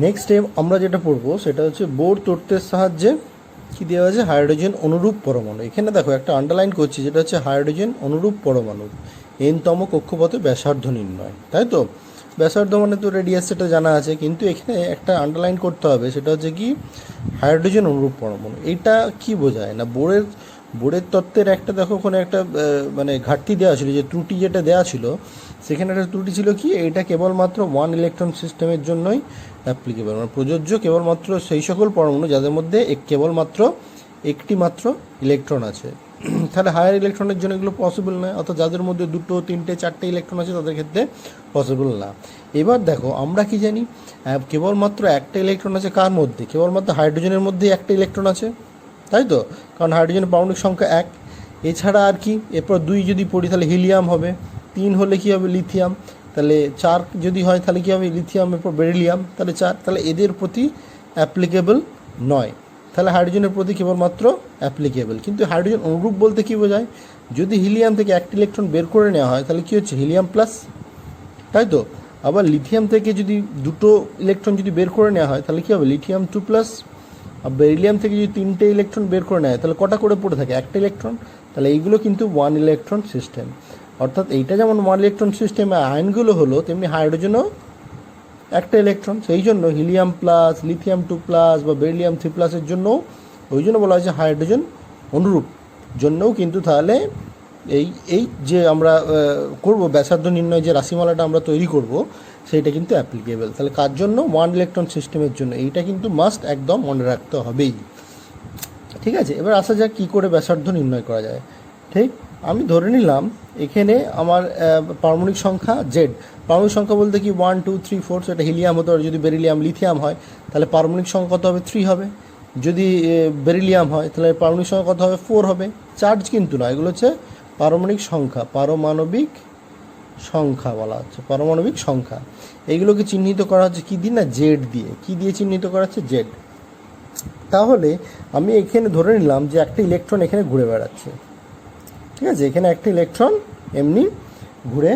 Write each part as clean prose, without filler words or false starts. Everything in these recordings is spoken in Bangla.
নেক্সট স্টেপ আমরা যেটা পড়বো সেটা হচ্ছে বোর তত্ত্বের সাহায্যে কী দেওয়া আছে, হাইড্রোজেন অনুরূপ পরমাণু। এখানে দেখো একটা আন্ডারলাইন করছি, যেটা হচ্ছে হাইড্রোজেন অনুরূপ পরমাণুর এনতম কক্ষপথে ব্যাসার্ধ নির্ণয়, তাই তো? ব্যাসার্ধ মানে তো রেডিয়াস, সেটা জানা আছে, কিন্তু এখানে একটা আন্ডারলাইন করতে হবে, সেটা হচ্ছে কি হাইড্রোজেন অনুরূপ পরমাণু। এটা কি বোঝায় না, বোরের তত্ত্বের একটা দেখো ওখানে একটা মানে ঘাটতি দেওয়া ছিল, যে ত্রুটি যেটা দেওয়া ছিল সেখানে একটা ত্রুটি ছিল কি, এটা কেবলমাত্র ওয়ান ইলেকট্রন সিস্টেমের জন্যই অ্যাপ্লিকেবল, মানে প্রযোজ্য কেবলমাত্র সেই সকল পরমাণু যাদের মধ্যে কেবলমাত্র একটি মাত্র ইলেকট্রন আছে। তাহলে হায়ার ইলেকট্রনের জন্য এগুলো পসিবল নয়, অর্থাৎ যাদের মধ্যে দুটো, তিনটে, চারটে ইলেকট্রন আছে তাদের ক্ষেত্রে পসিবল না। এবার দেখো আমরা কি জানি, কেবলমাত্র একটা ইলেকট্রন আছে কার মধ্যে, কেবলমাত্র হাইড্রোজেনের মধ্যেই একটা ইলেকট্রন আছে, তাই তো? কারণ হাইড্রোজেনের পারমাণবিক সংখ্যা 1, এছাড়া আর কি, এরপর 2 যদি পড়ি তাহলে হিলিয়াম হবে, 3 হলে কী হবে লিথিয়াম, তাহলে 4 যদি হয় তাহলে কী হবে লিথিয়াম, এরপর বেরিলিয়াম, তাহলে 4, তাহলে এদের প্রতি অ্যাপ্লিকেবল নয়, তাহলে হাইড্রোজেনের প্রতি কেবলমাত্র অ্যাপ্লিকেবল। কিন্তু হাইড্রোজেন অনুরূপ বলতে কী বোঝায়, যদি হিলিয়াম থেকে একটা ইলেকট্রন বের করে নেওয়া হয় তাহলে কী হচ্ছে হিলিয়াম প্লাস, তাই তো? আবার লিথিয়াম থেকে যদি দুটো ইলেকট্রন যদি বের করে নেওয়া হয় তাহলে কী হবে লিথিয়াম 2 প্লাস। আর বেরিলিয়াম থেকে যদি 3টে ইলেকট্রন বের করে নেয় তাহলে কটা করে পড়ে থাকে, একটা ইলেকট্রন। তাহলে এইগুলো কিন্তু ওয়ান ইলেকট্রন সিস্টেম, অর্থাৎ এইটা যেমন ওয়ান ইলেকট্রন সিস্টেমে আয়নগুলো হলো, তেমনি হাইড্রোজেনও একটা ইলেকট্রন। সেই জন্য হিলিয়াম প্লাস, লিথিয়াম 2 প্লাস বা বেরিলিয়াম 3 প্লাসের জন্য, ওই জন্য বলা হয়েছে হাইড্রোজেন অনুরূপ জন্যও কিন্তু তাহলে এই যে আমরা করব ব্যাসার্ধ নির্ণয়, যে রাশিমালাটা আমরা তৈরি করব সেইটা কিন্তু অ্যাপ্লিকেবল। তাহলে কার জন্য, ওয়ান ইলেকট্রন সিস্টেমের জন্য। এইটা কিন্তু মাস্ট একদম মনে রাখতে হবেই, ঠিক আছে? এবার আসা যাক কী করে ব্যাসার্ধ নির্ণয় করা যায়। ঠিক, আমি ধরে নিলাম এখানে আমার পারমাণবিক সংখ্যা জেড। পারমাণবিক সংখ্যা বলতে কি 1 2 3 4, সেটা হিলিয়াম হতে পারে, যদি বেরিলিয়াম লিথিয়াম হয় তাহলে পারমাণবিক সংখ্যা কত হবে 3 হবে, যদি বেরিলিয়াম হয় তাহলে পারমাণবিক সংখ্যা কত হবে 4 হবে। চার্জ কিন্তু না, এগুলো হচ্ছে পারমাণবিক সংখ্যা, পারমাণবিক সংখ্যা বলা হচ্ছে, পারমাণবিক সংখ্যা। এইগুলোকে চিহ্নিত করা হচ্ছে কী দিয়ে না, জেড দিয়ে। কী দিয়ে চিহ্নিত করা হচ্ছে, জেড। তাহলে আমি এখানে ধরে নিলাম যে একটা ইলেকট্রন এখানে ঘুরে বেড়াচ্ছে, ঠিক আছে? এখানে একটা ইলেকট্রন এমনি ঘুরে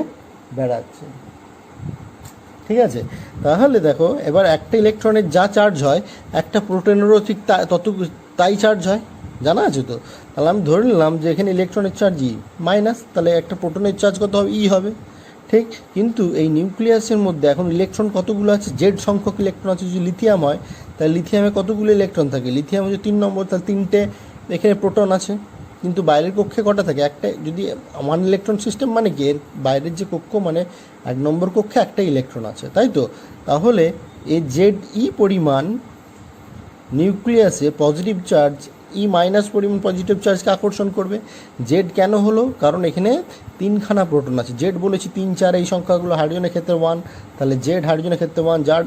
বেড়াচ্ছে, ঠিক আছে? তাহলে দেখো এবার একটা ইলেকট্রনের যা চার্জ হয়, একটা প্রোটনেরও ঠিক তাই চার্জ হয়, জানা আছে তো? তাহলে আমি ধরে নিলাম যে এখানে ইলেকট্রনের চার্জ ই মাইনাস, তাহলে একটা প্রোটনের চার্জ কত হবে, ই হবে, ঠিক? কিন্তু এই নিউক্লিয়াসের মধ্যে এখন ইলেকট্রন কতগুলো আছে, জেড সংখ্যক ইলেকট্রন আছে। যদি লিথিয়াম হয় তাহলে লিথিয়ামে কতগুলো ইলেকট্রন থাকে, লিথিয়াম হচ্ছে 3 নম্বর, তাহলে 3টে এখানে প্রোটন আছে। কিন্তু বাইরের কক্ষে কটা থাকে, একটা। যদি ওয়ান ইলেকট্রন সিস্টেম মানে কি, এর বাইরের যে কক্ষ মানে 1 নম্বর কক্ষে একটা ইলেকট্রন আছে, তাই তো? তাহলে এই জেড ই পরিমাণ নিউক্লিয়াসে পজিটিভ চার্জ, ই মাইনাস পরিমাণ পজিটিভ চার্জকে আকর্ষণ করবে। জেড কেন হলো, কারণ এখানে 3খানা প্রোটন আছে। জেড বলেছি 3 4, এই সংখ্যাগুলো। হাইড্রোজেনের ক্ষেত্রে 1, তাহলে জেড হাইড্রোজেনের ক্ষেত্রে 1, যার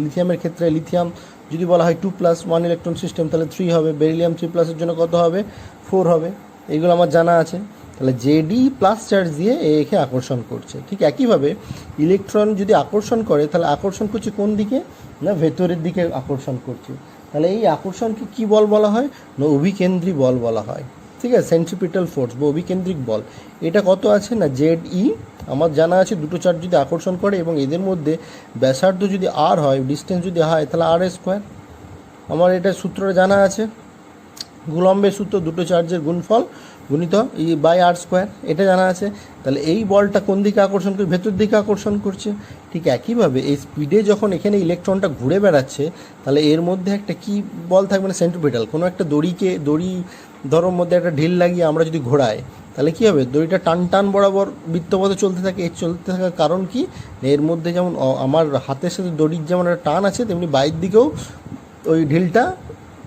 লিথিয়ামের ক্ষেত্রে লিথিয়াম যদি বলা হয় 2 প্লাস, 1 ইলেকট্রন সিস্টেম, তাহলে 3 হবে। বেরিলিয়াম 3 প্লাসের জন্য কত হবে, 4 হবে। এইগুলো আমার জানা আছে। তাহলে জেডই প্লাস চার্জ দিয়ে একে আকর্ষণ করছে। ঠিক একইভাবে ইলেকট্রন যদি আকর্ষণ করে তাহলে আকর্ষণ করছে কোন দিকে, না ভেতরের দিকে আকর্ষণ করছে। তাহলে এই আকর্ষণকে কী বল বলা হয়, না অভিকেন্দ্রী বল বলা হয়, ঠিক আছে? সেন্ট্রিপিটাল ফোর্স বা অভিকেন্দ্রিক বল। এটা কত আছে না জেড ই, আমার জানা আছে দুটো চার্জ যদি আকর্ষণ করে এবং এদের মধ্যে ব্যাসার্ধ যদি আর হয়, ডিস্টেন্স যদি হয়, তাহলে আর স্কোয়ার। আমার এটা সূত্রটা জানা আছে, কুলম্বের সূত্র, দুটো চার্জের গুণফল গুণিত ই বাই আর স্কোয়ার, এটা জানা আছে। তাহলে এই বলটা কোন দিকে আকর্ষণ করে, ভেতর দিকে আকর্ষণ করছে। ঠিক একইভাবে এই স্পিডে যখন এখানে ইলেকট্রনটা ঘুরে বেড়াচ্ছে তাহলে এর মধ্যে একটা কি বল থাকবে না, সেন্ট্রিপিটাল। কোনো একটা দড়ি ধরোর মধ্যে একটা ঢিল লাগিয়ে আমরা যদি ঘোরাই তাহলে কী হবে, দড়িটা টান টান বরাবর বৃত্তপথে চলতে থাকে। এর চলতে থাকার কারণ কি, এর মধ্যে যেমন আমার হাতের সাথে দড়ির যেমন একটা টান আছে, তেমনি বাইরের দিকেও ওই ঢিলটা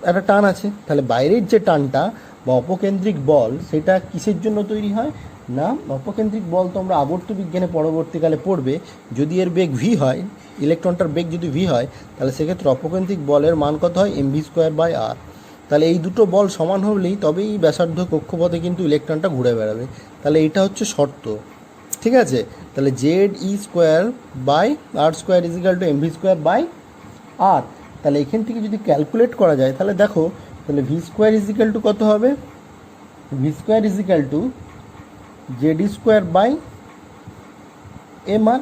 একটা টান আছে। তাহলে বাইরের যে টানটা বা অপকেন্দ্রিক বল, সেটা কিসের জন্য তৈরি হয় না, অপকেন্দ্রিক বল তো আমরা আবর্ত বিজ্ঞানে পরবর্তীকালে পড়বে। যদি এর বেগ ভি হয়, ইলেকট্রনটার বেগ যদি ভি হয়, তাহলে সেক্ষেত্রে অপকেন্দ্রিক বলের মান কত হয়, এমভি স্কোয়ার বাই আর। তাহলে এই দুটো বল সমান হলেই তবেই ব্যাসার্ধ কক্ষপথে কিন্তু ইলেকট্রনটা ঘুরে বেড়াবে। তাহলে এটা হচ্ছে শর্ত, ঠিক আছে? তাহলে Z e square by r square equal to mv square by r. তাহলে এখান থেকে যদি ক্যালকুলেট করা যায় তাহলে দেখো, তাহলে ভি স্কোয়ার ইজিক্যাল টু কত হবে, v square equal to Z square by M r.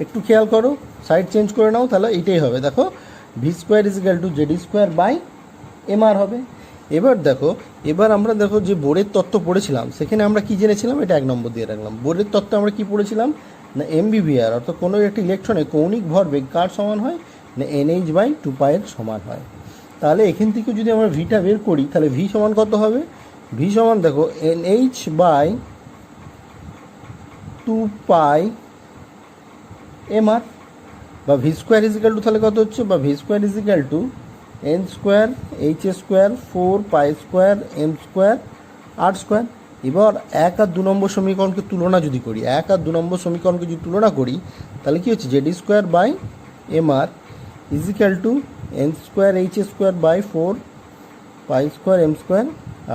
একটু খেয়াল করো, সাইড চেঞ্জ করে নাও, তাহলে এইটাই হবে। দেখো v square is equal to Z square by M r হবে। এবার দেখো, এবার আমরা দেখো যে বোরের তত্ত্ব পড়েছিলাম সেখানে আমরা কি জেনেছিলাম, এটা 1 নম্বর দিয়ে রাখলাম। বোরের তত্ত্বে আমরা কি পড়েছিলাম না এমবিভিআর, অর্থাৎ কোনো একটা ইলেকট্রনে কৌণিক ভরবেগ কার সমান হয় না এনএইচ বাই 2 এর সমান হয়। তাহলে এখান থেকে যদি আমরা ভিটা বের করি তাহলে ভি সমান কত হবে, ভি সমান দেখো এনএইচ বাই 2 এম আর, বা V square is equal to তাহলে কত হচ্ছে, or V square is equal to N square H square 4 square M square R square. এবার 1 আর 2 নম্বর সমীকরণকে তুলনা যদি করি, 1 আর 2 নম্বর সমীকরণকে যদি তুলনা করি তাহলে কি হচ্ছে, Z square by M R is equal to N square H square by 4 square M square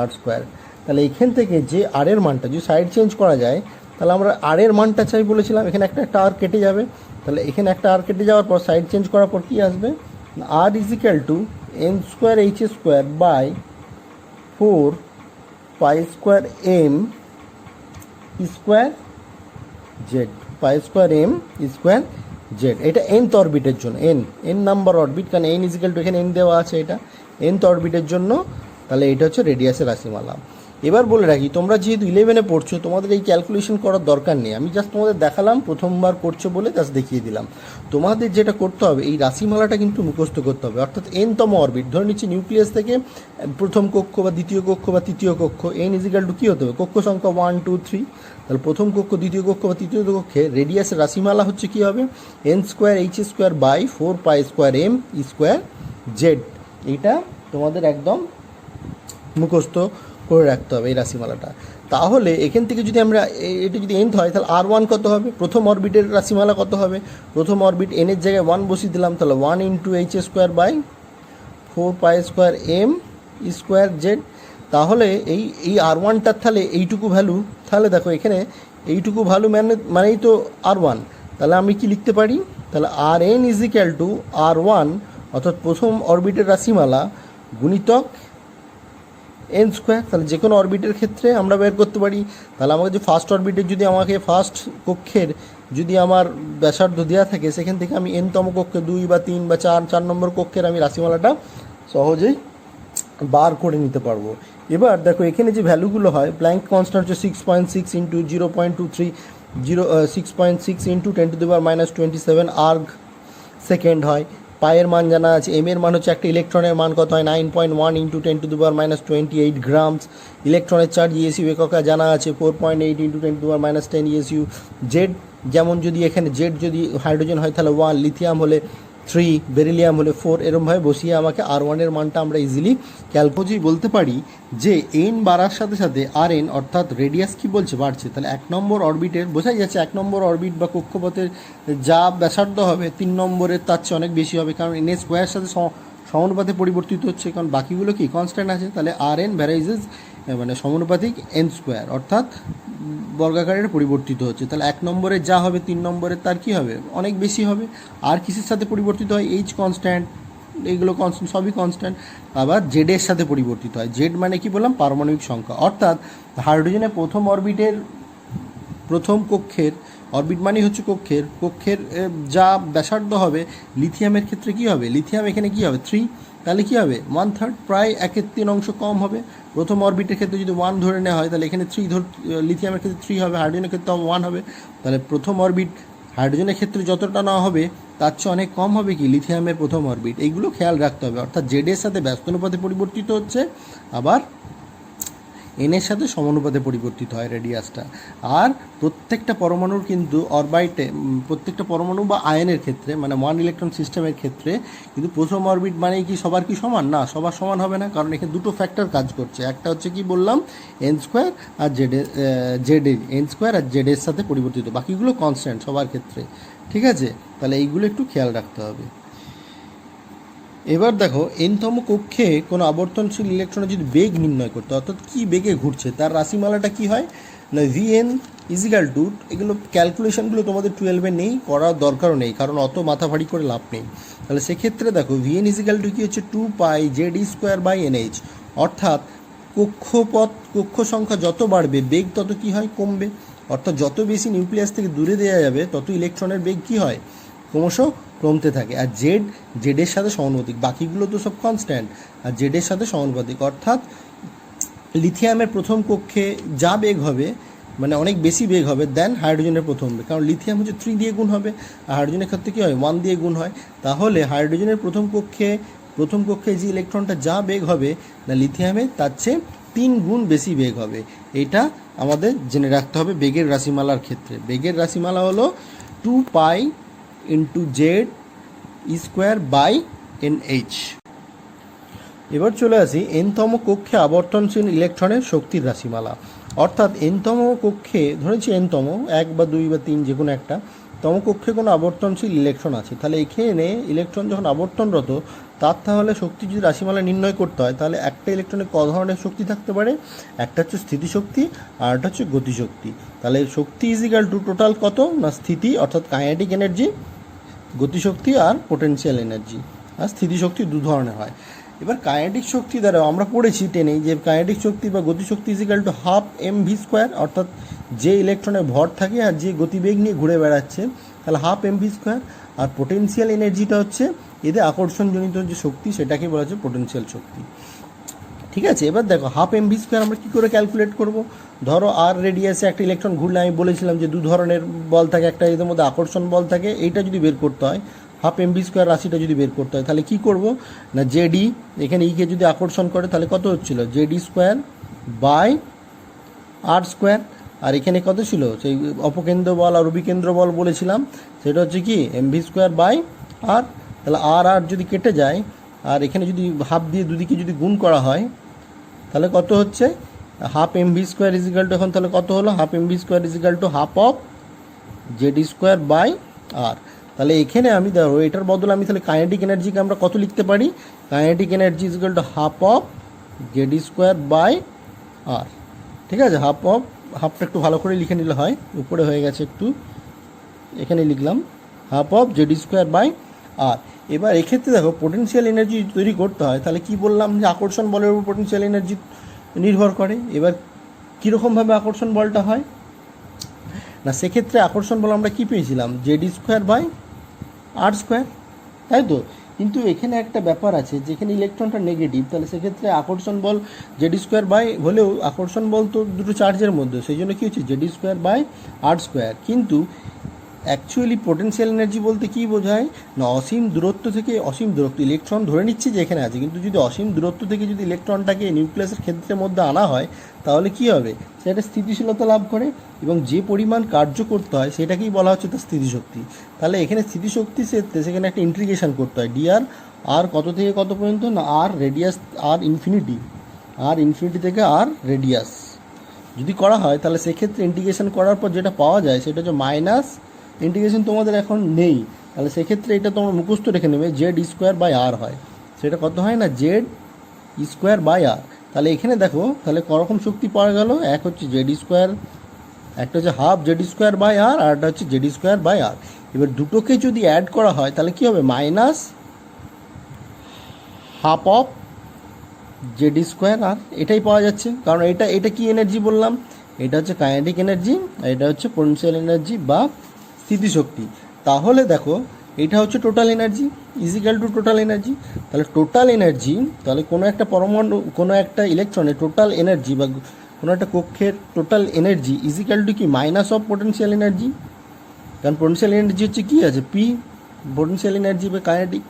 R square. তাহলে এখান থেকে যে আর এর মানটা যদি সাইড চেঞ্জ করা যায় তাহলে আমরা আর এর মানটা চাই বলেছিলাম, এখানে একটা আর কেটে যাবে, তাহলে এখানে একটা আর কেটে যাওয়ার পর সাইড চেঞ্জ করার পর কী আসবে, r is equal to N square H square by 4 square M square Z, square M square Z. এটা nth অরবিটের জন্য, এন নাম্বার অরবিট, কারণ এন ইজ ইকাল টু এখানে এন দেওয়া আছে, এটা nth অরবিটের জন্য। তাহলে এটা হচ্ছে রেডিয়াসের রাশিমালা। এবার বলে রাখি, তোমরা যেহেতু 11-এ পড়ছো তোমাদের এই ক্যালকুলেশন করার দরকার নেই, আমি জাস্ট তোমাদের দেখালাম, প্রথমবার করছো বলে জাস্ট দেখিয়ে দিলাম। তোমাদের যেটা করতে হবে এই রাশিমালাটা কিন্তু মুখস্থ করতে হবে, অর্থাৎ এনতম অরবিট ধরে নিচ্ছি নিউক্লিয়াস থেকে প্রথম কক্ষ বা দ্বিতীয় কক্ষ বা তৃতীয় কক্ষ, এন ইজিক্যাল টু কী হতে হবে, কক্ষ সংখ্যা 1 2 3। তাহলে প্রথম কক্ষ দ্বিতীয় কক্ষ বা তৃতীয় কক্ষে রেডিয়াসের রাশিমালা হচ্ছে কী হবে, N square H square by 4 square M square Z. এইটা তোমাদের একদম মুখস্থ করে রাখতে হবে এই রাশিমালাটা। তাহলে এখান থেকে যদি আমরা এটা যদি এনথ হয় তাহলে আর1 কত হবে, প্রথম অরবিটের রাশিমালা কত হবে, প্রথম অরবিট এনের জায়গায় 1 বসিয়ে দিলাম, তাহলে 1 into H square by 4 square M square Z. তাহলে এই আর1টার তাহলে এইটুকু ভ্যালু, তাহলে দেখো এখানে এইটুকু ভ্যালু মানেই তো আর1। তাহলে আমি কি লিখতে পারি, তাহলে আর এন ইজ ইক্যাল টু আর1, অর্থাৎ প্রথম অরবিটের রাশিমালা গুণিতক এন স্কোয়ার। তাহলে যে কোনো অরবিটের ক্ষেত্রে আমরা বের করতে পারি। তাহলে আমাকে যে ফার্স্ট অরবিটের যদি আমাকে ফার্স্ট কক্ষের যদি আমার ব্যাসার্ধ দেওয়া থাকে সেখান থেকে আমি এনতম কক্ষে 2 বা 3 বা 4 নম্বর কক্ষের আমি রাশিমালাটা সহজেই বার করে নিতে পারবো। এবার দেখো এখানে যে ভ্যালুগুলো হয়, প্ল্যাঙ্ক কনস্ট্যান্ট হচ্ছে 6.6 ইন্টু 0.23 6.6 ইন্টু 10⁻⁻27 আর্গ সেকেন্ড হয়। পায়ের মান জানা আছে, এম এর মান হচ্ছে একটা ইলেকট্রনের মান কত হয় 9.1 ইন্টু 10⁻28 গ্রামস। ইলেকট্রনের চার্জ ইএসইউ এককা জানা আছে 4.8 ইন্টু 10⁻10 ইএসইউ। জেড যেমন যদি এখানে জেড যদি হাইড্রোজেন হয় তাহলে 1, লিথিয়াম হলে 3, বেরিলিয়াম হলে 4, এরমভাবে বসিয়ে আমাকে আর1 এর মানটা আমরা ইজিলি ক্যালকুলেট বলতে পারি যে এন বাড়ার সাথে সাথে আর এন অর্থাৎ রেডিয়াস কি বলছে বাড়ছে। তাহলে 1 নম্বর অরবিটের বোঝাই যাচ্ছে 1 নম্বর অরবিট বা কক্ষপথের যা ব্যাসার্ধ হবে 3 নম্বরের তার চেয়ে অনেক বেশি হবে, কারণ এন এ স্কোয়ারের সাথে সমানুপাতে পরিবর্তিত হচ্ছে, কারণ বাকিগুলো কি কনস্ট্যান্ট আছে। তাহলে আর এন ভ্যারাইজেস মানে সমানুপাতিক এন স্কোয়ার অর্থাৎ বর্গাকারের পরিবর্তিত হচ্ছে। তাহলে 1 নম্বরে যা হবে 3 নম্বরের তার কি হবে অনেক বেশি হবে। আর কিসের সাথে পরিবর্তিত হয়, এইচ কনস্ট্যান্ট, এইগুলো কনস্ট্যান্ট সবই কনস্ট্যান্ট। আবার জেডের সাথে পরিবর্তিত হয়, জেড মানে কি বললাম পারমাণবিক সংখ্যা, অর্থাৎ হাইড্রোজেনের প্রথম অরবিটের প্রথম কক্ষের অরবিট মানেই হচ্ছে কক্ষের যা ব্যাসার্ধ হবে, লিথিয়ামের ক্ষেত্রে কি হবে, লিথিয়াম এখানে কি হবে 3, তাহলে কি হবে 1/3 প্রায় 1/3 কম হবে। প্রথম অরবিটের ক্ষেত্রে যদি 1 ধরে নেওয়া হয় তাহলে এখানে 3 লিথিয়ামের ক্ষেত্রে 3 হবে, হাইড্রোজেনের ক্ষেত্রে 1 হবে। তাহলে প্রথম অরবিট হাইড্রোজেনের ক্ষেত্রে যতটা নেওয়া হবে তার চেয়ে অনেক কম হবে কি লিথিয়ামের প্রথম অরবিট। এইগুলো খেয়াল রাখতে হবে, অর্থাৎ জেডের সাথে ব্যস্ত অনুপাতে পরিবর্তিত হচ্ছে, আবার এনের সাথে সমানুপাতে পরিবর্তিত হয় রেডিয়াসটা। আর প্রত্যেকটা পরমাণুর কিন্তু অরবিটে প্রত্যেকটা পরমাণু বা আয়নের ক্ষেত্রে মানে 1 ইলেকট্রন সিস্টেমের ক্ষেত্রে কিন্তু প্রথম অরবিট মানেই কি সবার কি সমান না, সবার সমান হবে না, কারণ এখানে দুটো ফ্যাক্টর কাজ করছে। একটা হচ্ছে কি বললাম এন স্কোয়ার আর জেডের এন স্কোয়ার আর জেডের সাথে পরিবর্তিত, বাকিগুলো কনস্ট্যান্ট সবার ক্ষেত্রে, ঠিক আছে। তাহলে এইগুলো একটু খেয়াল রাখতে হবে। এবার দেখো এনতম কক্ষে কোনো আবর্তনশীল ইলেকট্রনের যদি বেগ নির্ণয় করতে অর্থাৎ কী বেগে ঘুরছে তার রাশিমালাটা কি হয় না ভিএন ইজিক্যাল টু, এগুলো ক্যালকুলেশনগুলো তোমাদের 12-এ নেই, করার দরকারও নেই, কারণ অত মাথা ভারী করে লাভ নেই। তাহলে সেক্ষেত্রে দেখো ভিএন ইজিক্যাল টু কী হচ্ছে 2 জেড স্কোয়ার বাই এনএইচ, অর্থাৎ কক্ষ সংখ্যা যত বাড়বে বেগ তত কী হয় কমবে, অর্থাৎ যত বেশি নিউক্লিয়াস থেকে দূরে দেওয়া যাবে তত ইলেকট্রনের বেগ কী হয়, ক্রমশ কমতে থাকে। আর জেডের সাথে সমানুপাতিক, বাকিগুলো তো সব কনস্ট্যান্ট, আর জেডের সাথে সমানুপাতিক। অর্থাৎ লিথিয়ামের প্রথম কক্ষে যা বেগ হবে, মানে অনেক বেশি বেগ হবে দেন হাইড্রোজেনের প্রথম বেগ, কারণ লিথিয়াম হচ্ছে 3 দিয়ে গুণ হবে, আর হাইড্রোজেনের ক্ষেত্রে কী হয় 1 দিয়ে গুণ হয়। তাহলে হাইড্রোজেনের প্রথম কক্ষে যে ইলেকট্রনটা যা বেগ হবে না লিথিয়ামের তার চেয়ে 3 গুণ বেশি বেগ হবে। এটা আমাদের জেনে রাখতে হবে বেগের রাশিমালার ক্ষেত্রে। বেগের রাশিমালা হলো 2π × Z²/NH। এবার চলে আসি এনতম কক্ষে আবর্তনশীল ইলেকট্রনের শক্তির রাশিমালা। অর্থাৎ এনতম কক্ষে, ধরেছি এনতম 1 বা 2 বা 3 যে কোনো একটা তম কক্ষে কোনো আবর্তনশীল ইলেকট্রন আছে, তাহলে এখানে ইলেকট্রন যখন আবর্তনরত তাহলে শক্তি যদি রাশিমালা নির্ণয় করতে হয়, তাহলে একটা ইলেকট্রনে ক ধরনের শক্তি থাকতে পারে, একটা হচ্ছে স্থিতিশক্তি আর একটা হচ্ছে গতিশক্তি। তাহলে শক্তি ইজিক্যাল টু টোটাল কত না স্থিতি অর্থাৎ কাইনেটিক এনার্জি, গতিশক্তি আর পোটেনশিয়াল এনার্জি। আর স্থিতিশক্তি 2 ধরনের হয়। এবার কাইনেটিক শক্তি দ্বারা আমরা পড়েছি টেনে যে কাইনেটিক শক্তি বা গতিশক্তি ইজিক্যাল টু 1/2 mv², অর্থাৎ যে ইলেকট্রনের ভর থাকে আর যে গতিবেগ নিয়ে ঘুরে বেড়াচ্ছে তাহলে 1/2 mv²। আর পোটেনশিয়াল এনার্জিটা হচ্ছে এদের আকর্ষণজনিত যে শক্তি সেটাকে বলা হচ্ছে পোটেনশিয়াল শক্তি। ঠিক আছে, এবার দেখো 1/2 mv² আমরা কী করে ক্যালকুলেট করব। ধরো আর রেডিয়াসে একটা ইলেকট্রন ঘুরলে আমি বলেছিলাম যে 2 ধরনের বল থাকে, একটা এদের মধ্যে আকর্ষণ বল থাকে, এইটা যদি বের করতে হয় 1/2 mv² রাশিটা যদি বের করতে হয় তাহলে কী করব না জেডি, এখানে ইকে যদি আকর্ষণ করে তাহলে কত হচ্ছিল Zd²/r², আর এখানে কত ছিল সেই অপকেন্দ্র বল আর অভিকেন্দ্র বল বলেছিলাম সেটা হচ্ছে কি mv²/r। তাহলে আর যদি কেটে যায় আর এখানে যদি হাফ দিয়ে দুদিকে যদি গুণ করা হয় তাহলে কত হচ্ছে 1/2 mv² ইজিক্যাল টু, এখন তাহলে কত হলো 1/2 mv² ইজিক্যাল টু 1/2 Zd²/r। তাহলে এখানে আমি ধরো এটার বদলে আমি তাহলে কাইনেটিক এনার্জিকে আমরা কত লিখতে পারি, kinetic energy is equal two 1/2 Zd²/r। ঠিক আছে, হাফটা একটু ভালো করে লিখে নিলে হয়, উপরে হয়ে গেছে একটু, এখানে লিখলাম 1/2 Zd²/r। এবার এক্ষেত্রে দেখো পোটেনশিয়াল এনার্জি তৈরি করতে হয় তাহলে কি বললাম যে আকর্ষণ বলের উপর পোটেনশিয়াল এনার্জি নির্ভর করে। এবার কীরকমভাবে আকর্ষণ বলটা হয় না, সেক্ষেত্রে আকর্ষণ বল আমরা কী পেয়েছিলাম Zd²/r², তাই তো। কিন্তু এখানে একটা ব্যাপার আছে, যেখানে ইলেকট্রনটা নেগেটিভ তাহলে সেক্ষেত্রে আকর্ষণ বল Zd² হলেও আকর্ষণ বল তো দুটো চার্জের মধ্যে, সেই জন্য কী হচ্ছে Zd²/r²। কিন্তু অ্যাকচুয়ালি পোটেনশিয়াল এনার্জি বলতে কী বোঝায় না অসীম দূরত্ব থেকে অসীম দূরত্ব, ইলেকট্রন ধরে নিচ্ছে যে এখানে আছে, কিন্তু যদি অসীম দূরত্ব থেকে যদি ইলেকট্রনটাকে নিউক্লিয়াসের ক্ষেত্রের মধ্যে আনা হয় তাহলে কী হবে, সেটা স্থিতিশীলতা লাভ করে এবং যে পরিমাণ কার্য করতে হয় সেটাকেই বলা হচ্ছে তার স্থিতিশক্তি। তাহলে এখানে স্থিতিশক্তি সেখানে একটা ইন্টিগ্রেশন করতে হয় ডিআর আর কত থেকে কত পর্যন্ত না আর রেডিয়াস আর ইনফিনিটি থেকে আর রেডিয়াস যদি করা হয় তাহলে সেক্ষেত্রে ইন্টিগ্রেশন করার পর যেটা পাওয়া যায় সেটা হচ্ছে মাইনাস, ইন্টিগ্রেশন তোমাদের এখন নেই তাহলে সেক্ষেত্রে এটা তোমরা মুখস্থ রেখে নেবে Zd²/r হয়, সেটা কত হয় না Zd²/r। তাহলে এখানে দেখো তাহলে করকম শক্তি পাওয়া গেল, এক হচ্ছে Zd², একটা হচ্ছে 1/2 Zd²/r আর একটা হচ্ছে Zd²/r। এবার দুটোকে যদি অ্যাড করা হয় তাহলে কী হবে -1/2 Zd²/r, এটাই পাওয়া যাচ্ছে। কারণ এটা কি এনার্জি বললাম, এটা হচ্ছে কাইনেটিক এনার্জি আর এটা হচ্ছে পোটেনশিয়াল এনার্জি বা স্থিতিশক্তি। তাহলে দেখো এটা হচ্ছে total energy is equal to total energy. তাহলে টোটাল এনার্জি, তাহলে কোনো একটা পরমাণু কোনো একটা ইলেকট্রনের টোটাল এনার্জি বা কোনো একটা কক্ষের টোটাল এনার্জি ইজিক্যাল টু কি -অফ পোটেনশিয়াল এনার্জি। কারণ পোটেনশিয়াল এনার্জি হচ্ছে কী আছে পি, পোটেনশিয়াল এনার্জি বা কাইনেটিক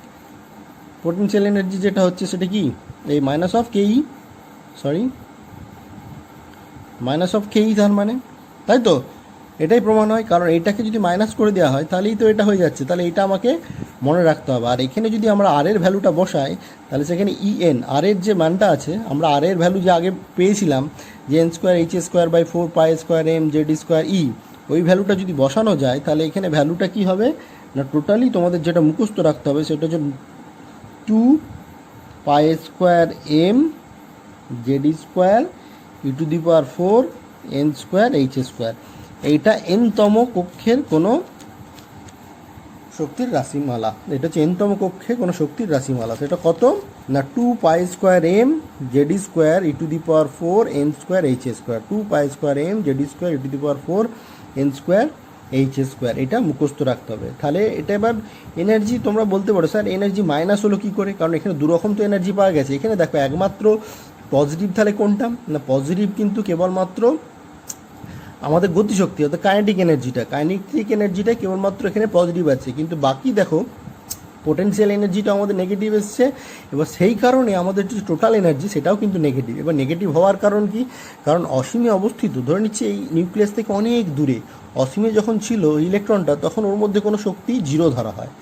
পোটেনশিয়াল এনার্জি যেটা হচ্ছে সেটা কি এই -অফ কেই, -অফ কেই তার মানে, তাই তো এটাই প্রমাণ হয়। কারণ এইটাকে যদি মাইনাস করে দেওয়া হয় তাহলেই তো এটা হয়ে যাচ্ছে, তাহলে এটা আমাকে মনে রাখতে হবে। আর এখানে যদি আমরা আর এর ভ্যালুটা বসাই তাহলে সেখানে ইএন আর এর যে মানটা আছে, আমরা আর এর ভ্যালু যে আগে পেয়েছিলাম যে n²h²/4π² m Zd²e, ওই ভ্যালুটা যদি বসানো যায় তাহলে এখানে ভ্যালুটা কি হবে না টোটালি তোমাদের যেটা মুখস্থ রাখতে হবে সেটা হচ্ছে 2π² m Zd²e⁴ n²h²। এইটা n তম কক্ষের কোনো শক্তির রাশিমালা। এটা হচ্ছে এনতম কক্ষে কোনো শক্তির রাশিমালা। সেটা কত না 2π² m z² e⁻4 n² h², 2π² m z² e⁻4 n² h²। এটা মুখস্থ রাখতে হবে। তাহলে এটা এবার এনার্জি তোমরা বলতে পারো স্যার এনার্জি মাইনাস হলো কী করে, কারণ এখানে দুরকম তো এনার্জি পাওয়া গেছে। এখানে দেখো একমাত্র পজিটিভ, তাহলে কোনটা না পজিটিভ কিন্তু কেবলমাত্র আমাদের গতিশক্তি অর্থাৎ কাইনেটিক এনার্জিটা কেবলমাত্র এখানে পজিটিভ আছে, কিন্তু বাকি দেখো পোটেনশিয়াল এনার্জিটা আমাদের নেগেটিভ এসছে। এবার সেই কারণে আমাদের যে টোটাল এনার্জি সেটাও কিন্তু নেগেটিভ। এবার নেগেটিভ হওয়ার কারণ কি, কারণ অসীমে অবস্থিত, ধরে নিচ্ছে এই নিউক্লিয়াস থেকে অনেক দূরে অসীমে যখন ছিল ইলেকট্রনটা, তখন ওর মধ্যে কোনো শক্তি জিরো ধরা হয়।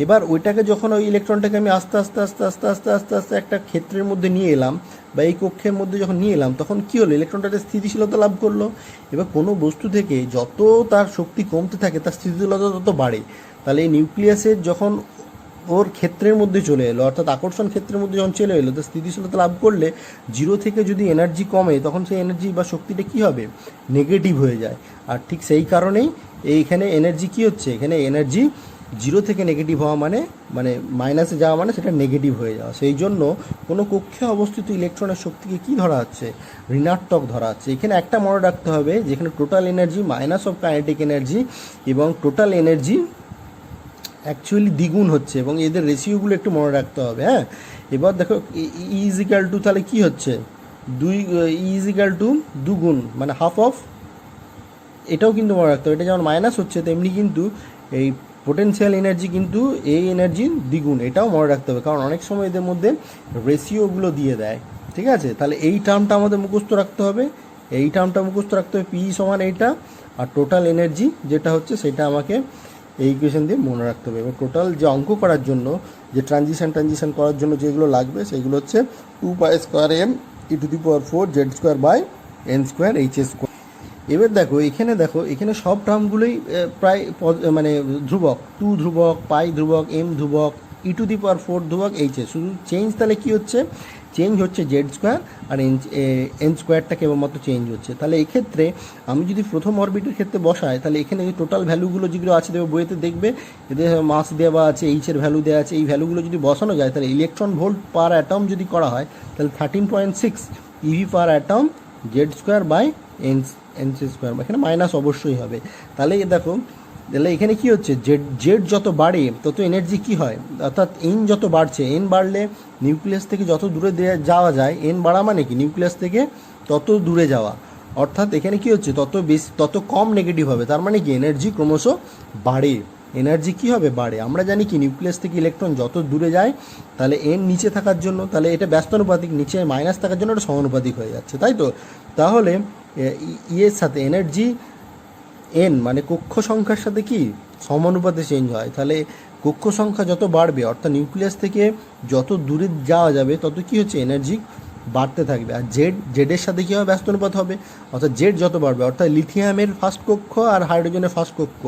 এবার ওইটাকে যখন ওই ইলেকট্রনটাকে আমি আস্তে আস্তে আস্তে আস্তে আস্তে আস্তে আস্তে একটা ক্ষেত্রের মধ্যে নিয়ে এলাম বা এই কক্ষের মধ্যে যখন নিয়ে এলাম, তখন কী হলো, ইলেকট্রনটাতে স্থিতিশীলতা লাভ করলো। এবার কোনো বস্তু থেকে যত তার শক্তি কমতে থাকে তার স্থিতিশীলতা তত বাড়ে। তাহলে এই নিউক্লিয়াসের যখন ওর ক্ষেত্রের মধ্যে চলে এলো, অর্থাৎ আকর্ষণ ক্ষেত্রের মধ্যে যখন চলে এলো, তো স্থিতিশীলতা লাভ করলে জিরো থেকে যদি এনার্জি কমে, তখন সেই এনার্জি বা শক্তিটা কী হবে, নেগেটিভ হয়ে যায়। আর ঠিক সেই কারণেই এইখানে এনার্জি কী হচ্ছে, এখানে এনার্জি জিরো থেকে নেগেটিভ হওয়া মানে মাইনাসে যাওয়া মানে সেটা নেগেটিভ হয়ে যাওয়া। সেই জন্য কোনো কক্ষে অবস্থিত ইলেকট্রনের শক্তিকে কী ধরা হচ্ছে, ঋণাত্মক ধরা হচ্ছে। এখানে একটা মনে রাখতে হবে, যেখানে total energy minus of kinetic energy এবং টোটাল এনার্জি অ্যাকচুয়ালি দ্বিগুণ হচ্ছে, এবং এদের রেশিওগুলো একটু মনে রাখতে হবে। হ্যাঁ, এবার দেখো ই= তাহলে কী হচ্ছে, দুগুণ মানে হাফ অফ, এটাও কিন্তু মনে রাখতে হবে। এটা যেমন মাইনাস হচ্ছে, তেমনি কিন্তু এই পোটেনশিয়াল এনার্জি কিন্তু এই এনার্জির দ্বিগুণ, এটাও মনে রাখতে হবে, কারণ অনেক সময় এদের মধ্যে রেশিওগুলো দিয়ে দেয়। ঠিক আছে, তাহলে এই টার্মটা আমাদের মুখস্থ রাখতে হবে, এই টার্মটা মুখস্থ রাখতে হবে, পি সমান এইটা, আর টোটাল এনার্জি যেটা হচ্ছে সেটা আমাকে এই ইকুয়েশন দিয়ে মনে রাখতে হবে। এবং টোটাল যে অঙ্ক করার জন্য যে ট্রানজিশন করার জন্য যেগুলো লাগবে সেগুলো হচ্ছে 2π² m e⁻4 z² n² h²। এবার দেখো এখানে সব টার্মগুলোই প্রায় মানে ধ্রুবক, 2 ধ্রুবক, π ধ্রুবক, m ধ্রুবক, e⁻4 ধ্রুবক, শুধু চেঞ্জ তাহলে কী হচ্ছে, চেঞ্জ হচ্ছে z² আর n²টা কেবলমাত্র চেঞ্জ হচ্ছে। তাহলে এই ক্ষেত্রে আমি যদি প্রথম অরবিটের ক্ষেত্রে বসাই, তাহলে এখানে টোটাল ভ্যালুগুলো যেগুলো আছে দেবে বইতে দেখবে, এদের মাস দেওয়া আছে, এইচের ভ্যালু দেওয়া আছে, এই ভ্যালুগুলো যদি বসানো যায়, তাহলে ইলেকট্রন ভোল্ট পার অ্যাটম যদি করা হয়, তাহলে 13.6 ইভি পার অ্যাটম z² n², এখানে মাইনাস অবশ্যই হবে। তাহলে দেখো, তাহলে এখানে কি হচ্ছে, জেড যত বাড়ে তত এনার্জি কি হয়, অর্থাৎ এন যত বাড়ছে, এন বাড়লে নিউক্লিয়াস থেকে যত দূরে যাওয়া যায়, এন বাড়া মানে কি নিউক্লিয়াস থেকে তত দূরে যাওয়া, অর্থাৎ এখানে কি হচ্ছে, তত কম নেগেটিভ হবে। তার মানে কি এনার্জি ক্রমশ বাড়ে, এনার্জি কী হবে, বাড়ে। আমরা জানি কি নিউক্লিয়াস থেকে ইলেকট্রন যত দূরে যায়, তাহলে এন নিচে থাকার জন্য, তাহলে এটা ব্যস্তানুপাতিক, নিচে মাইনাস থাকার জন্য এটা সমানুপাতিক হয়ে যাচ্ছে, তাই তো। তাহলে ইয়ের সাথে এনার্জি এন মানে কক্ষ সংখ্যার সাথে কি সমানুপাতে চেঞ্জ হয়। তাহলে কক্ষ সংখ্যা যত বাড়বে, অর্থাৎ নিউক্লিয়াস থেকে যত দূরে যাওয়া যাবে, তত কি হচ্ছে, এনার্জি বাড়তে থাকবে। আর জেডের সাথে কী হবে, ব্যস্তানুপাত হবে, অর্থাৎ জেড যত বাড়বে, অর্থাৎ লিথিয়ামের ফার্স্ট কক্ষ আর হাইড্রোজেনের ফার্স্ট কক্ষ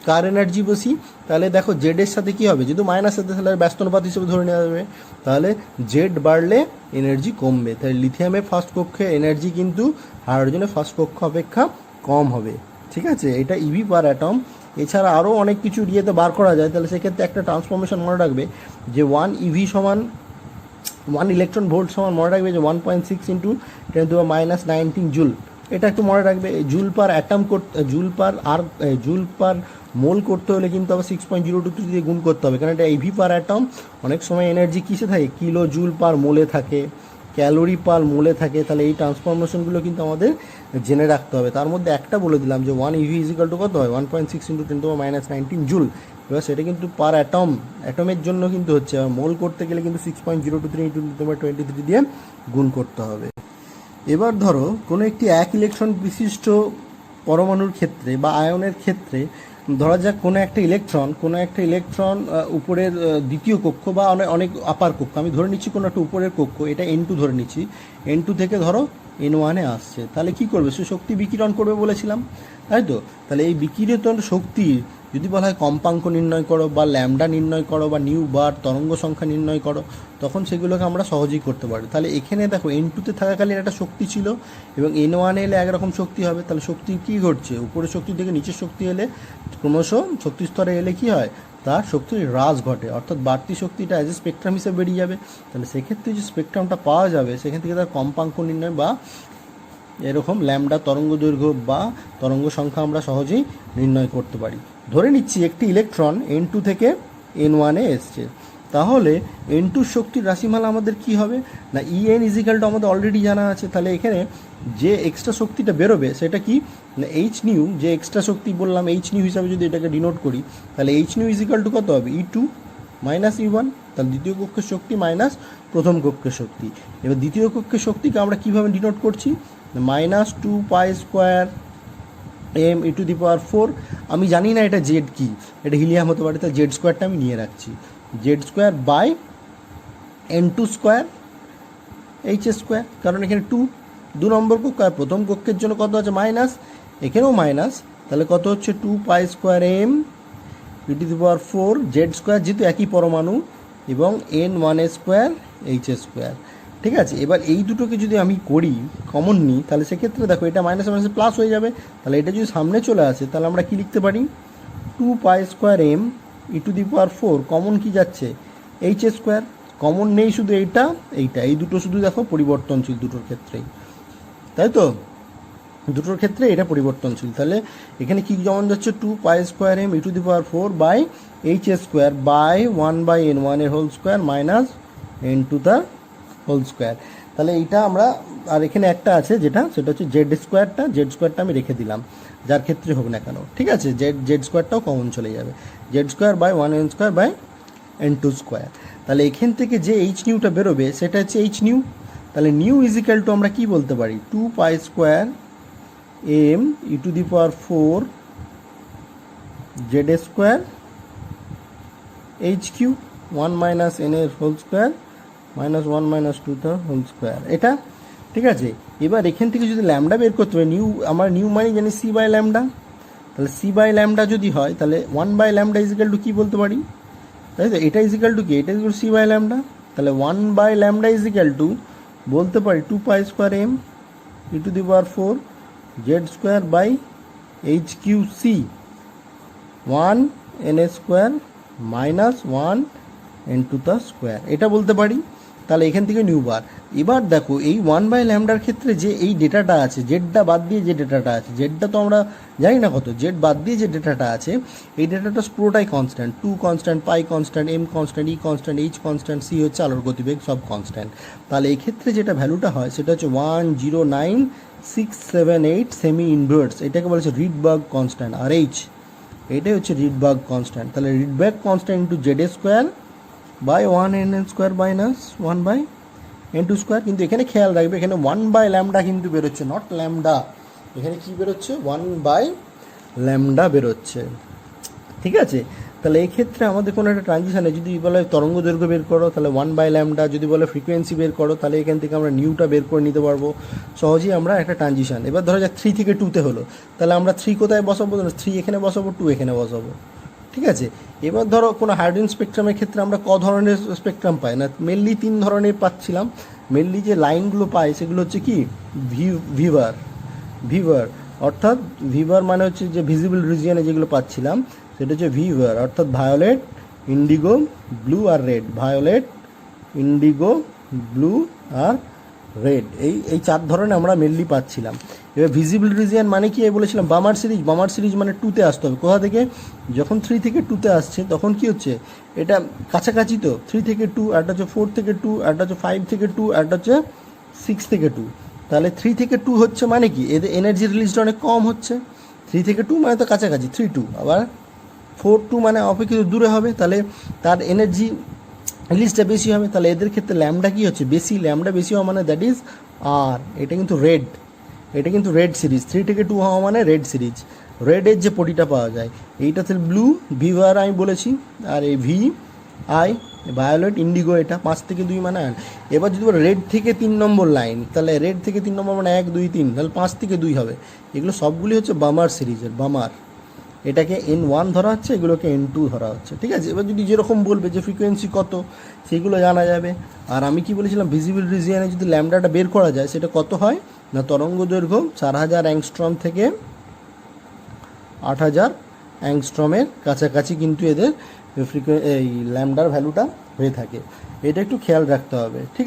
কার এনার্জি বেশি, তাহলে দেখো জেডের সাথে কী হবে, যেহেতু মাইনাস সাথে, তাহলে ব্যস্তানুপাত হিসেবে ধরে নেওয়া যাবে। তাহলে জেড বাড়লে এনার্জি কমবে, তাহলে লিথিয়ামের ফার্স্ট কক্ষে এনার্জি কিন্তু হাইড্রোজেনের ফার্স্ট কক্ষ অপেক্ষা কম হবে। ঠিক আছে, এটা ইভি পার অ্যাটম। এছাড়া আরও অনেক কিছু ইয়েতে বার করা যায়। তাহলে সেক্ষেত্রে একটা ট্রান্সফরমেশন মনে রাখবে যে 1 ইভি সমান 1 ইলেকট্রন ভোল্ট সমান, মনে রাখবে যে 1.6 × 10⁻19 জুল। এটা একটু মনে রাখবে। Joule per atom joule per mole করতে হলে কিন্তু আবার 6.023 দিয়ে গুণ করতে হবে, কারণ এটা ইভি পার অ্যাটম। অনেক সময় এনার্জি কিসে থাকে, কিলো জুল পার মোলে থাকে, ক্যালোরি পার মোলে থাকে। তাহলে এই ট্রান্সফরমেশনগুলো কিন্তু আমাদের জেনে রাখতে হবে। তার মধ্যে একটা বলে দিলাম যে 1 ইভি = কত হয়, 1.6 × 10⁻19 জুল। এবার সেটা কিন্তু পার অ্যাটমের জন্য কিন্তু হচ্ছে, আর মোল করতে গেলে কিন্তু 6.023 × 10⁻23 দিয়ে গুণ করতে হবে। এবার ধরো কোনো একটি এক ইলেকট্রন বিশিষ্ট পরমাণুর ক্ষেত্রে বা আয়নের ক্ষেত্রে, ধরা যাক কোনো একটা ইলেকট্রন উপরের দ্বিতীয় কক্ষ বা অনেক আপার কক্ষ, আমি ধরে নিচ্ছি কোনো একটা উপরের কক্ষ, এটা N2 ধরে নিচ্ছি, N2 থেকে ধরো N1-এ আসছে, তাহলে কি করবে, সে শক্তি বিকিরণ করবে বলেছিলাম, তাই তো। তাহলে এই বিকিরিত শক্তি যদি বলা হয় কম্পাঙ্ক নির্ণয় করো বা ল্যামডা নির্ণয় করো বা নিউ বার তরঙ্গ সংখ্যা নির্ণয় করো, তখন সেগুলোকে আমরা সহজেই করতে পারি। তাহলে এখানে দেখো N2-তে থাকাকালীন একটা শক্তি ছিল এবং N1-এ এলে একরকম শক্তি হবে। তাহলে শক্তি কী ঘটছে, উপরের শক্তি থেকে নিচের শক্তি এলে ক্রমশ শক্তি স্তরে এলে কি হয়, তার শক্তির হ্রাস ঘটে, অর্থাৎ বাড়তি শক্তিটা অ্যাজ এ স্পেকট্রাম হিসেবে বেরিয়ে যাবে। তাহলে সেক্ষেত্রে যে স্পেকট্রামটা পাওয়া যাবে সেখান থেকে তার কম্পাঙ্ক নির্ণয় বা এরকম ল্যামডা তরঙ্গ দৈর্ঘ্য বা তরঙ্গ সংখ্যা আমরা সহজেই নির্ণয় করতে পারি। ধরে নিচ্ছি একটি ইলেকট্রন N2 থেকে N1 এসছে, তাহলে N2 শক্তির রাশিমালা আমাদের কি হবে না, En ইজিক্যালটা আমাদের অলরেডি জানা আছে। তাহলে এখানে যে এক্সট্রা শক্তিটা বেরোবে সেটা কি না এইচ নিউ, যে এক্সট্রা শক্তি বললাম এইচ নিউ হিসাবে যদি এটাকে ডিনোট করি, তাহলে এইচ নিউ ইজিক্যাল টু কত হবে E2 মাইনাস E1। তাহলে দ্বিতীয় কক্ষের শক্তি মাইনাস প্রথম কক্ষের শক্তি। এবার দ্বিতীয় কক্ষের শক্তিকে আমরা কীভাবে ডিনোট করছি, -2π² m e⁴। আমি জানি না এটা জেড কি, এটা হিলিয়াম হতে পারে, তাহলে Z² আমি নিয়ে রাখছি, Z² বাই N2² H², কারণ এখানে 2 নম্বর কক্ষ আর প্রথম কক্ষের জন্য কত আছে মাইনাস, এখানেও মাইনাস, তাহলে কত হচ্ছে 2π² m e⁴ Z², যেহেতু একই পরমাণু, এবং N1² H²। ঠিক আছে, এবার এই দুটোকে যদি আমি করি কমন নিই, তাহলে সেক্ষেত্রে দেখো এটা মাইনাস মাইনাসে প্লাস হয়ে যাবে। তাহলে এটা যদি সামনে চলে আসে তাহলে আমরা কি লিখতে পারি, 2π² m e⁴, কমন কি যাচ্ছে H², কমন নেই শুধু এইটা এই দুটো শুধু দেখো পরিবর্তনশীল দুটোর ক্ষেত্রেই, তাই তো দুটোর ক্ষেত্রে এটা পরিবর্তনশীল। তাহলে এখানে কি যেমন যাচ্ছে 2π² m e⁴ by H² by 1/n1 এর হোল স্কোয়ার মাইনাস n2 তার হোল স্কোয়ার। তাহলে এইটা আমরা, আর এখানে একটা আছে সেটা হচ্ছে Z²টা আমি রেখে দিলাম, যার ক্ষেত্রে হোক না কেন, ঠিক আছে, Z²টাও কমন চলে যাবে, Z² by 1n² by n2²। তাহলে এখান থেকে যে এইচ নিউটা বেরোবে সেটা হচ্ছে এইচ নিউ। তাহলে নিউ ইজিক্যাল টু আমরা কি বলতে পারি, 2π² m e⁴ Z² HQ 1 minus n এর হোল স্কোয়ার মাইনাস 1 মাইনাস 2 তার হোল স্কোয়ার, এটা ঠিক আছে। এবার এখান থেকে যদি ল্যামডা বের করতে হবে, আমার নিউ মানে জানি C/λ, তাহলে C/λ যদি হয় তাহলে 1/λ ইজিক্যাল টু কী বলতে পারি, তাই তো, এটা ইজিক্যাল টু কি, এটা ইজিক্যাল টু C/λ। তাহলে 1/λ ইজিক্যাল টু বলতে পারি 2π² m e⁴ Z² by HQC 1 n² minus 1 n2 তার স্কোয়ার, এটা বলতে পারি। তাহলে এখান থেকে নিউ বার। এবার দেখো এই 1/λ ক্ষেত্রে যে এই ডেটাটা আছে, জেডটা বাদ দিয়ে যে ডেটাটা আছে, জেডটা তো আমরা জানি না কত, জেড বাদ দিয়ে যে ডেটাটা আছে এই ডেটাটা পুরোটাই কনস্ট্যান্ট, 2 কনস্ট্যান্ট, পাই কনস্ট্যান্ট, এম কনস্ট্যান্ট, ই কনস্ট্যান্ট, এইচ কনস্ট্যান্ট, সি হচ্ছে আলোর গতিবেগ, সব কনস্ট্যান্ট। তাহলে এই ক্ষেত্রে যেটা ভ্যালুটা হয় সেটা হচ্ছে 109,678 সেমি ইনভার্স, এটাকে বলেছে রিডবার্গ কনস্ট্যান্ট, আর এইচ এটাই হচ্ছে রিডবার্গ কনস্ট্যান্ট। তাহলে Rydberg constant into Z² by 1n² minus 1/n2²। কিন্তু এখানে খেয়াল রাখবে এখানে 1/λ কিন্তু বেরোচ্ছে, নট ল্যামডা, এখানে কি বেরোচ্ছে 1/λ বেরোচ্ছে, ঠিক আছে। তাহলে এই ক্ষেত্রে আমাদের কোনো একটা ট্রানজিশানে যদি বলে তরঙ্গ দৈর্ঘ্য বের করো তাহলে 1/λ, যদি বলে ফ্রিকোয়েন্সি বের করো তাহলে এখান থেকে আমরা নিউটা বের করে নিতে পারবো সহজেই আমরা একটা ট্রানজিশান। এবার ধরো যাক 3 থেকে 2-তে হলো, তাহলে আমরা 3 কোথায় বসাবো, 3 এখানে বসাবো, 2 এখানে বসাবো, ঠিক আছে। এবার ধরো কোনো হাইড্রোজেন স্পেকট্রামের ক্ষেত্রে আমরা ধরনের স্পেকট্রাম পাই না, মেনলি 3 ধরনের পাচ্ছিলাম। মেনলি যে লাইনগুলো পাই সেগুলো হচ্ছে কি ভিভার, অর্থাৎ ভিভার মানে হচ্ছে যে ভিজিবল রিজিয়নে যেগুলো পাচ্ছিলাম সেটা হচ্ছে ভিভার, অর্থাৎ ভায়োলেট, ইন্ডিগো, ব্লু আর রেড, ভায়োলেট, ইন্ডিগো, ব্লু আর রেড, এই 4 ধরনের আমরা মেনলি পাচ্ছিলাম। এবার ভিজিবল রিজিয়ন মানে কি বলেছিলাম, বামার সিরিজ মানে 2-তে আসতে হবে। কোথা থেকে, যখন 3 থেকে 2-তে আসছে তখন কি হচ্ছে, এটা কাছাকাছি তো, 3 থেকে 2, একটা হচ্ছে 4 থেকে 2, একটা হচ্ছে 5 থেকে 2, একটা হচ্ছে 6 থেকে 2। তাহলে 3 থেকে 2 হচ্ছে মানে কি, এদের এনার্জি রিলিজটা অনেক কম হচ্ছে। 3 থেকে 2 মানে তো কাছাকাছি, 3-2, আবার 4-2 মানে অপেক্ষিত দূরে হবে, তাহলে তার এনার্জি রিলিজটা বেশি হবে। তাহলে এদের ক্ষেত্রে ল্যামডা কি হচ্ছে বেশি, ল্যামডা বেশি হওয়া মানে দ্যাট ইজ আর, এটা কিন্তু রেড সিরিজ, 3 থেকে 2 হওয়া মানে রেড সিরিজ, রেডের যে পটিটা পাওয়া যায় এইটাতে ব্লু, ভিভার আমি বলেছি, আর এই VI ভায়োলেট, ইন্ডিগো, এটা 5 থেকে 2 মানে। এবার যদি রেড থেকে 3 নম্বর লাইন, তাহলে রেড থেকে 3 নম্বর মানে 1 2 3, তাহলে 5 থেকে 2 হবে। এগুলো সবগুলি হচ্ছে বামার সিরিজের, বামার, এটাকে N1 ধরা হচ্ছে, এগুলোকে N2 ধরা হচ্ছে, ঠিক আছে। এবার যদি যেরকম বলবে যে ফ্রিকোয়েন্সি কত সেগুলো জানা যাবে। আর আমি কি বলেছিলাম, ভিজিবল রিজিয়নে যদি ল্যামডাটা বের করা যায় সেটা কত হয় না, তরঙ্গ দৈর্ঘ্য 4000 অ্যাংস্ট্রম থেকে 8000 অ্যাংস্ট্রমের কাছাকাছি কিন্তু এদের এই ল্যামডার ভ্যালুটা হয়ে থাকে। এটা একটু খেয়াল রাখতে হবে, ঠিক আছে।